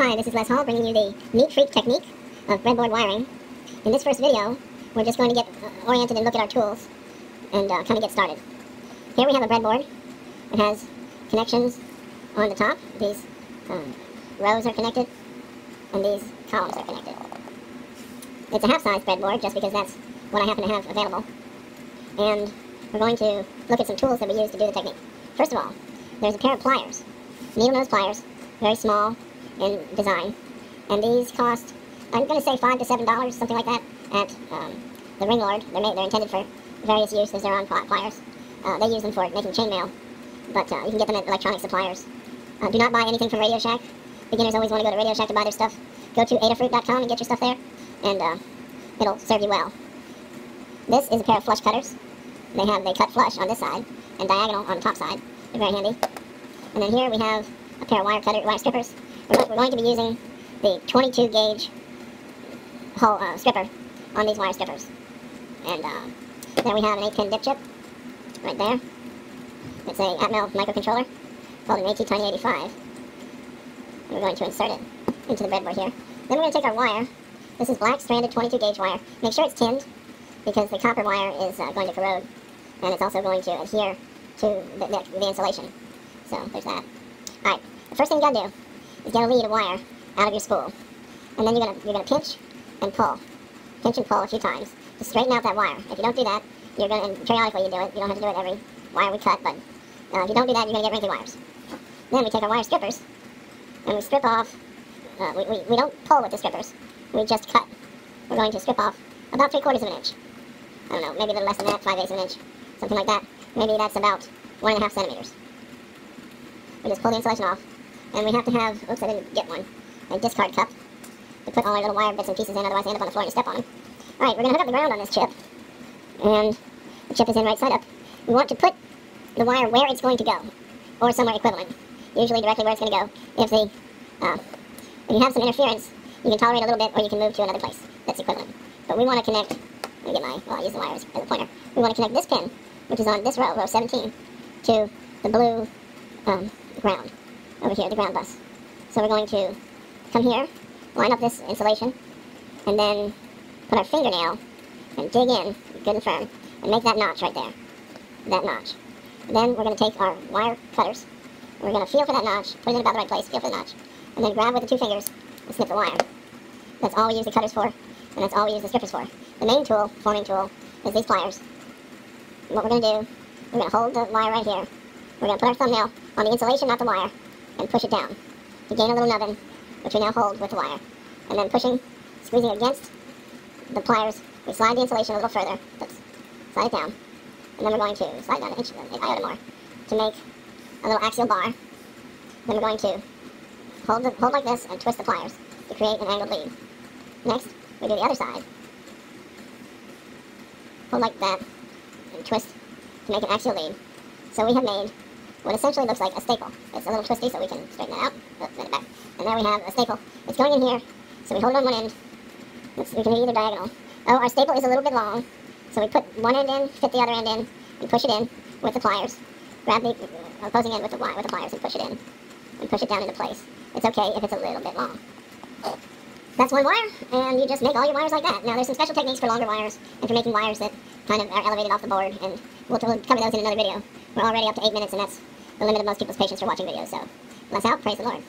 Hi, this is Les Hall bringing you the Neat Freak technique of breadboard wiring. In this first video, we're just going to get oriented and look at our tools and kind of get started. Here we have a breadboard. It has connections on the top. These rows are connected and these columns are connected. It's a half-size breadboard just because that's what I happen to have available. And we're going to look at some tools that we use to do the technique. First of all, there's a pair of pliers, needle nose pliers, very small in design, and these cost, I'm going to say $5 to $7, something like that, at the Ring Lord. They're intended for various uses. They're on pliers. They use them for making chainmail, but you can get them at electronic suppliers. Do not buy anything from Radio Shack. Beginners always want to go to Radio Shack to buy their stuff. Go to adafruit.com and get your stuff there, and it'll serve you well. This is a pair of flush cutters. They cut flush on this side and diagonal on the top side. They're very handy. And then here we have a pair of wire strippers. We're going to be using the 22 gauge hole stripper on these wire strippers. And then we have an 8-pin dip chip right there. It's a Atmel microcontroller called an AT-Tiny85. We're going to insert it into the breadboard here. Then we're going to take our wire. This is black stranded 22 gauge wire. Make sure it's tinned because the copper wire is going to corrode, and it's also going to adhere to the insulation. So there's that. Alright, the first thing you gotta do is get a lead of wire out of your spool. And then you're gonna pinch and pull. Pinch and pull a few times to straighten out that wire. If you don't do that, and periodically you do it. You don't have to do it every wire we cut, but if you don't do that, you're gonna get wrinkly wires. Then we take our wire strippers and we strip off. We don't pull with the strippers. We just cut. We're going to strip off about 3/4 of an inch. I don't know, maybe a little less than that, 5/8 of an inch, something like that. Maybe that's about 1.5 centimeters. We just pull the insulation off, and we have to have, oops, I didn't get one, a discard cup to put all our little wire bits and pieces in, otherwise they end up on the floor and you step on them. Alright, we're going to hook up the ground on this chip, and the chip is in right side up. We want to put the wire where it's going to go, or somewhere equivalent, usually directly where it's going to go. If you have some interference, you can tolerate a little bit, or you can move to another place that's equivalent. But we want to connect, let me get I'll use the wires as a pointer. We want to connect this pin, which is on this row 17, to the blue ground, over here, the ground bus. So we're going to come here, line up this insulation, and then put our fingernail and dig in, good and firm, and make that notch right there, that notch. And then we're going to take our wire cutters, and we're going to feel for that notch, put it in about the right place, feel for the notch, and then grab with the 2 fingers and snip the wire. That's all we use the cutters for, and that's all we use the strippers for. The main tool, forming tool, is these pliers. And what we're going to do, we're going to hold the wire right here. We're going to put our thumbnail on the insulation, not the wire, and push it down to gain a little nubbin, which we now hold with the wire. And then pushing, squeezing against the pliers, we slide the insulation a little further. Oops, slide it down. And then we're going to slide down an inch, an iota more, to make a little axial bar. Then we're going to hold like this and twist the pliers to create an angled lead. Next, we do the other side. Hold like that and twist to make an axial lead. So we have made what essentially looks like a staple. It's a little twisty, so we can straighten that out. Oops, bend it back. And there we have a staple. It's going in here, so we hold it on one end. We can do either diagonal. Oh, our staple is a little bit long, so we put one end in, fit the other end in, and push it in with the pliers. Grab the opposing end with the pliers and push it in, and push it down into place. It's okay if it's a little bit long. That's one wire, and you just make all your wires like that. Now, there's some special techniques for longer wires, and for making wires that kind of are elevated off the board, and we'll cover those in another video. We're already up to 8 minutes, and that's the limit of most people's patience for watching videos, so let's out, praise the Lord.